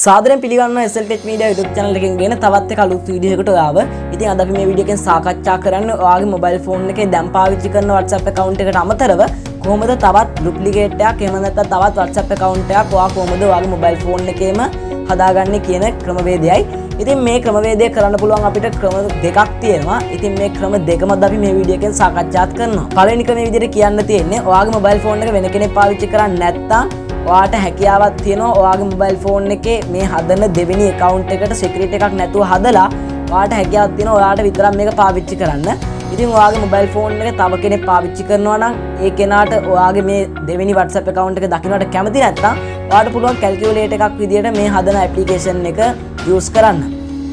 සාදරයෙන් පිළිගන්නවා SLTech Media YouTube channel එකෙන් ගෙන තවත් එක අලුත් වීඩියෝ එකකට ඔයාව. ඉතින් අද අපි මේ වීඩියෝ එකෙන් සාකච්ඡා කරන්නේ ඔයාගේ mobile phone එකේ දැන් පාවිච්චි කරන WhatsApp account එකට අමතරව කොහොමද තවත් duplicate එකක් එහෙම නැත්නම් තවත් WhatsApp account එකක් ඔයා කොහොමද ඔයාගේ mobile phone එකේම හදාගන්නේ කියන ක්‍රමවේදයයි. ඉතින් මේ ක්‍රමවේදය කරන්න පුළුවන් අපිට ක්‍රම දෙකක් තියෙනවා. ඉතින් මේ ක්‍රම දෙකමද අපි මේ වීඩියෝ එකෙන් සාකච්ඡාත් කරනවා. පළවෙනි ක්‍රමයේ විදිහට කියන්න තියෙන්නේ ඔයාගේ mobile phone එක වෙන කෙනෙක් පාවිච්චි කරන්නේ නැත්නම් ඔයාට හැකියාවක් තියෙනවා ඔයාගේ මොබයිල් ෆෝන් එකේ මේ හදන දෙවෙනි account එකට security එකක් නැතුව හදලා ඔයාට හැකියාවක් තියෙනවා ඔයාට විතරක් මේක පාවිච්චි කරන්න. ඉතින් ඔයාගේ මොබයිල් ෆෝන් එක තව කෙනෙක් පාවිච්චි කරනවා නම් ඒ කෙනාට ඔයාගේ මේ දෙවෙනි WhatsApp account එක දකින්නට කැමති නැත්නම් ඔයාට පුළුවන් calculator එකක් විදියට මේ හදන application එක use කරන්න.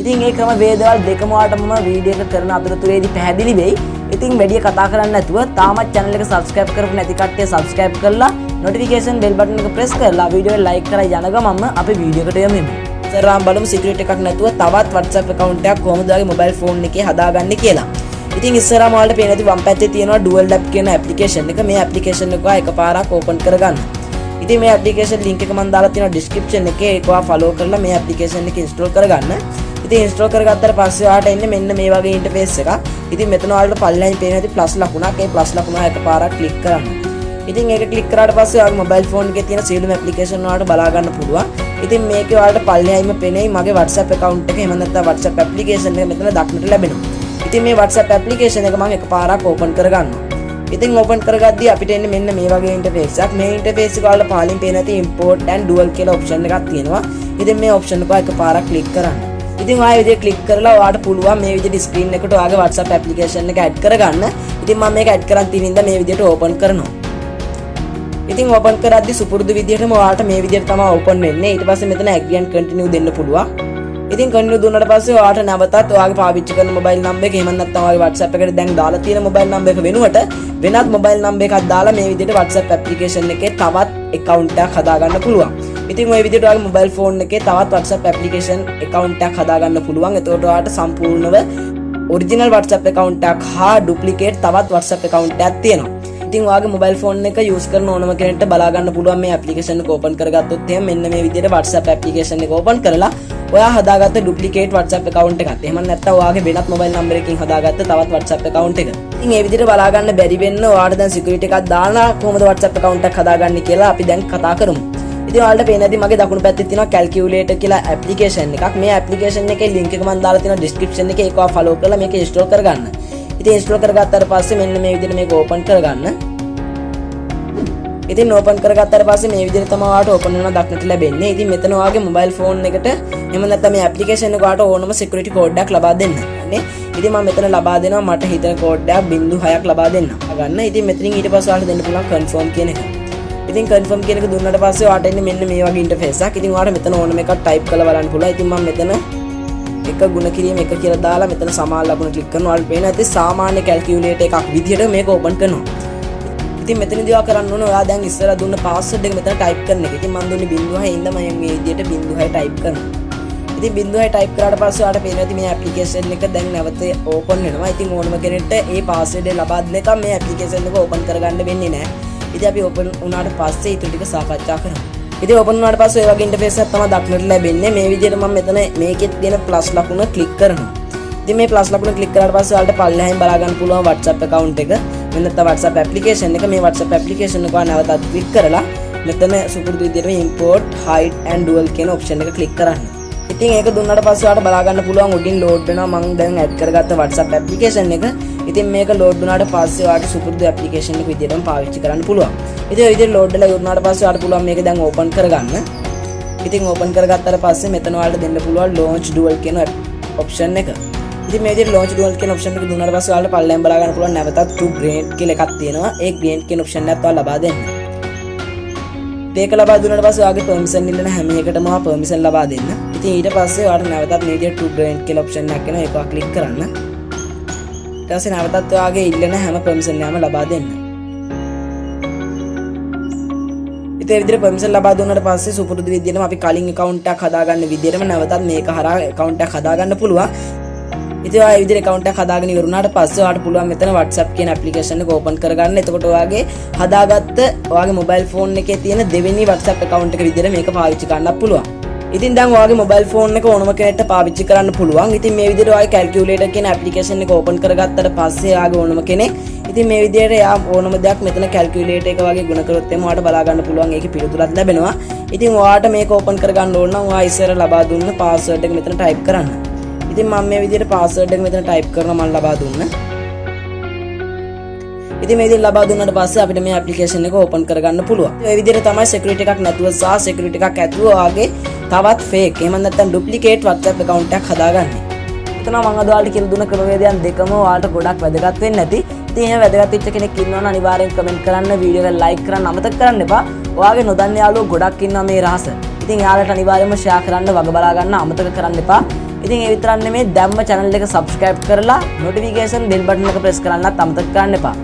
ඉතින් මේ ක්‍රම වේදවල් දෙකම ඔයාට මම වීඩියෝ එක කරන අතරතුරේදී පැහැදිලි වෙයි. ඉතින් වැඩි කතා කරන්නේ නැතුව තාමත් channel එක subscribe කරපු නැති කට්ටිය subscribe කරලා notification bell button එක press කරලා වීඩියෝ එක like කරලා යන ගමන්ම අපි වීඩියෝ එකට යමු. ඉතින් බලමු security එකක් නැතුව තවත් WhatsApp account එකක් කොහොමද ඔයාගේ mobile phone එකේ හදාගන්නේ කියලා. ඉතින් ඉස්සරහම ඔයාලට පේන ඇති වම් පැත්තේ තියෙනවා dual tap කියන application එක. මේ application එක ඔයා එකපාරක් open කරගන්න. ඉතින් මේ application link එක මම දාලා තියෙනවා description එකේ. ඒක ඔයා follow කරලා මේ application එක install කරගන්න. ඉතින් install කරගත්තට පස්සේ ඔයාට එන්නේ මෙන්න මේ වගේ interface එකක්. ඉතින් මෙතන ඔයාලට පල්ලෙහායින් පේන ඇති plus ලකුණක්. ඒ plus ලකුණ එකපාරක් click කරන්න. ඉතින් ඒක ක්ලික් කරාට පස්සේ ඔයාගේ මොබයිල් ෆෝන් එකේ තියෙන සියලුම ඇප්ලිකේෂන් වලට බලා ගන්න පුළුවන්. ඉතින් මේකේ ඔයාලට පල්ලෙහායින්ම පේන්නේ මගේ WhatsApp account එක එහෙම නැත්නම් WhatsApp application එක මෙතන දක්නට ලැබෙනවා. ඉතින් මේ WhatsApp application එක මම එකපාරක් open කරගන්නවා. ඉතින් open කරගද්දී අපිට එන්නේ මෙන්න මේ වගේ interface එකක්. මේ interface එක වල පහලින් පේන ඇති import and dual කියලා option එකක් තියෙනවා. ඉතින් මේ option එක එකපාරක් click කරන්න. ඉතින් ඔයා විදිහට click කරලා ඔයාට පුළුවන් මේ විදිහට screen එකට ඔයාගේ WhatsApp application එක add කරගන්න. ඉතින් මම මේක add කරන් තියෙන ඉඳන් මේ විදිහට open කරනවා. ඉතින් open කරද්දී සුපුරුදු විදිහටම ඔයාලට මේ විදිහට තමයි open වෙන්නේ. ඊට පස්සේ මෙතන agree and continue දෙන්න පුළුවන්. ඉතින් continue දුන්නාට පස්සේ ඔයාලට නැවතත් ඔයාගේ පාවිච්චි කරන mobile number එක එහෙම නැත්නම් ඔයාගේ WhatsApp එකට දැන් දාලා තියෙන mobile number එක වෙනුවට වෙනත් mobile number එකක් දාලා මේ විදිහට WhatsApp application එකේ තවත් account එකක් හදාගන්න පුළුවන්. ඉතින් ওই විදිහට ඔයාගේ mobile phone එකේ තවත් WhatsApp application account එකක් හදාගන්න පුළුවන්. එතකොට ඔයාලට සම්පූර්ණව original WhatsApp account එකක් හා duplicate තවත් WhatsApp account එකක් තියෙනවා. ඉතින් ඔයාගේ මොබයිල් ෆෝන් එක යූස් කරන ඕනම කෙනෙක්ට බලා ගන්න පුළුවන් මේ ඇප්ලිකේෂන් එක ඕපන් කරගත්තොත් එහෙනම් මෙන්න මේ විදිහට WhatsApp ඇප්ලිකේෂන් එක ඕපන් කරලා ඔයා හදාගත්ත ඩුප්ලිකේට් WhatsApp account එකක්. එහෙම නැත්නම් ඔයාගේ වෙනත් මොබයිල් නම්බර් එකකින් හදාගත්ත තවත් WhatsApp account එක. ඉතින් මේ විදිහට බලා ගන්න බැරි වෙන්න ඔයාට දැන් security එකක් දාලා කොහොමද WhatsApp account එකක් හදාගන්නේ කියලා අපි දැන් කතා කරමු. ඉතින් ඔයාලට පේන ඇති මගේ දකුණු පැත්තේ තියෙනවා calculator කියලා ඇප්ලිකේෂන් එකක්. මේ ඇප්ලිකේෂන් එකේ link එක මම දාලා තියෙනවා description එකේ. ඒක ඔයා follow කරලා මේක install කරගන්න. ඉතින් install කරගත්තාට පස්සේ මෙන්න මේ විදිහට මේක open කරගන්න. ඉතින් open කරගත්තාට පස්සේ මේ විදිහට තමයි ඔයාලට open වෙනවා දක්නට ලැබෙන්නේ. ඉතින් මෙතන ඔයාගේ mobile phone එකට එහෙම නැත්නම් මේ application එක ඔයාලට ඕනම security code එකක් ලබා දෙන්න. නේ? ඉතින් මම මෙතන ලබා දෙනවා මට හිතන code එකක් 06ක් ලබා දෙන්න. ගන්න. ඉතින් මෙතනින් ඊට පස්සේ ඔයාලට දෙන්න පුළුවන් confirm කියන එක. ඉතින් confirm කියන එක දුන්නාට පස්සේ ඔයාලට එන්නේ මෙන්න මේ වගේ interface එකක්. ඉතින් ඔයාලට මෙතන ඕනම එකක් type කරලා බලන්න පුළුවන්. ඉතින් මම මෙතන එක ගුණ කිරීම එක කියලා දාලා මෙතන සමාන ලකුණ click කරනවා. ඔයාලට පේන ඇති සාමාන්‍ය calculator එකක් විදිහට මේක open කරනවා. ඉතින් මෙතනදී ඔයා කරන්න ඕනේ ඔයා දැන් ඉස්සරහ දුන්න password එක මෙතන type කරන එක. ඉතින් මම දුන්නේ 0.6 ඉඳන් මම මේ විදිහට 0.6 type කරනවා. ඉතින් 0.6 type කරාට පස්සේ ඔයාලට පේනවා ඉතින් මේ application එක දැන් නැවත open වෙනවා. ඉතින් ඕනම කෙනෙක්ට මේ password එක ලබා දෙන්නකම් මේ application එක open කරගන්න වෙන්නේ නැහැ. ඉතින් අපි open වුණාට පස්සේ ඊට ටික සාකච්ඡා කරමු. ඉතින් open වුණාට පස්සේ ඔය වගේ interface එකක් තමයි දක්නට ලැබෙන්නේ. මේ විදිහට මම මෙතන මේකෙත් තියෙන plus ලකුණ click කරනවා. ඉතින් මේ plus ලකුණ click කරාට පස්සේ ඔයාලට පල්ලෙහායින් බලා ගන්න පුළුවන් WhatsApp account එක. මෙන්න WhatsApp application එක. මේ WhatsApp application එක ඔයා නැවතත් click කරලා මෙතන සුපුරුදු විදිහට import hide and dual කියන option එක click කරන්න. ඉතින් ඒක දුන්නාට පස්සේ ඔයාලට බලා ගන්න පුළුවන් උඩින් load වෙනවා මම දැන් add කරගත්ත WhatsApp application එක. ඉතින් මේක load වුණාට පස්සේ ඔයාලට සුපුරුදු application එක විදිහටම පාවිච්චි කරන්න පුළුවන්. ඉතින් ඔය විදිහට load වෙලා ඉවරනාට පස්සේ ඔයාලට පුළුවන් මේක දැන් open කරගන්න. ඉතින් open කරගත්තාට පස්සේ මෙතන ඔයාලට දෙන්න පුළුවන් launch dual කියන option එක. ඉතින් මේ විදිහට launch dual කියන option එක දුන්නාට පස්සේ ඔයාලට පල්ලෙන් බලා ගන්න පුළුවන් නැවතත් to grant කියලා එකක් තියෙනවා. ඒ grant කියන option එකත් ඔයාලා ලබා දෙන්න. මේක ලබා දුන්නාට පස්සේ ඔයාගේ permission ඉල්ලන හැම එකටම ඔයා permission ලබා දෙන්න. ඉතින් ඊට පස්සේ ඔයාලට නැවතත් මේ විදිහට to grant කියලා option එකක් එනවා. ඒක ඔයා click කරන්න. ඊට පස්සේ නැවතත් ඔයාගේ ඉල්ලන හැම permission එකම ලබා දෙන්න. ඉතින් මේ විදිහට permission ලබා දුන්නාට පස්සේ සුපුරුදු විදිහටම අපි කලින් account එකක් හදාගන්න විදිහටම නැවතත් මේක හරහා account එකක් හදාගන්න පුළුවන්. ඉතින් ඔයා මේ විදිහට account එකක් හදාගෙන ඉවරුනාට පස්සේ ඔයාලට පුළුවන් මෙතන WhatsApp කියන application එක open කරගන්න. එතකොට ඔයාගේ හදාගත්ත ඔයාගේ mobile phone එකේ තියෙන දෙවෙනි WhatsApp account එක විදිහට මේක පාවිච්චි කරන්නත් පුළුවන්. ඉතින් දැන් ඔයාගේ මොබයිල් ෆෝන් එක ඕනම කෙනෙක්ට පාවිච්චි කරන්න පුළුවන්. ඉතින් මේ විදිහට ඔයාගේ කැල්කියුලේටර් කියන ඇප්ලිකේෂන් එක ඕපන් කරගත්තට පස්සේ ඔයාගේ ඕනම කෙනෙක් ඉතින් මේ විදිහට එයා ඕනම දෙයක් මෙතන කැල්කියුලේටර් එක වගේ ගුණ කරොත් එම ඔයාලට බලා ගන්න පුළුවන්. ඒකේ පිළිතුරක් ලැබෙනවා. ඉතින් ඔයාලට මේක ඕපන් කරගන්න ඕන නම් ඔයා ඉස්සර ලබා දුන්න පාස්වර්ඩ් එක මෙතන ටයිප් කරන්න. ඉතින් මම මේ විදිහට පාස්වර්ඩ් එක මෙතන ටයිප් කරනවා මම ලබා දුන්න. ඉතින් මේ විදිහට ලබා දුන්නාට පස්සේ අපිට මේ ඇප්ලිකේෂන් එක ඕපන් කරගන්න පුළුවන්. මේ විදිහට තමයි security එකක් නැතුව සහ security එකක් ඇතුව ඔයාගේ තවත් fake එහෙම නැත්නම් duplicate WhatsApp account එකක් හදාගන්නේ. එතන මම අද ඔයාලට කියලා දුන්න ක්‍රමවේදයන් දෙකම ඔයාලට ගොඩක් වැදගත් වෙන්නේ නැති. ඉතින් එහෙම වැදගත් වෙච්ච කෙනෙක් ඉන්නවා නම් අනිවාර්යෙන් කමෙන්ට් කරන්න, වීඩියෝ එක ලයික් කරන්න අමතක කරන්න එපා. ඔයාගේ නොදන්න යාළුවෝ ගොඩක් ඉන්නවා මේ රහස. ඉතින් යාළුවට අනිවාර්යයෙන්ම share කරන්න, වග බලා ගන්න අමතක කරන්න එපා. ඉතින් ඒ විතරක් නෙමෙයි දැම්ම channel එක subscribe කරලා notification bell button එක press කරන්නත් අමතක කරන්න එපා.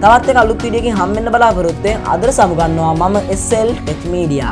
තවත් එක අලුත් වීඩියෝ එකකින් හම්බෙන්න බලාපොරොත්තු වෙන අදට සමු ගන්නවා මම SL Tech Media.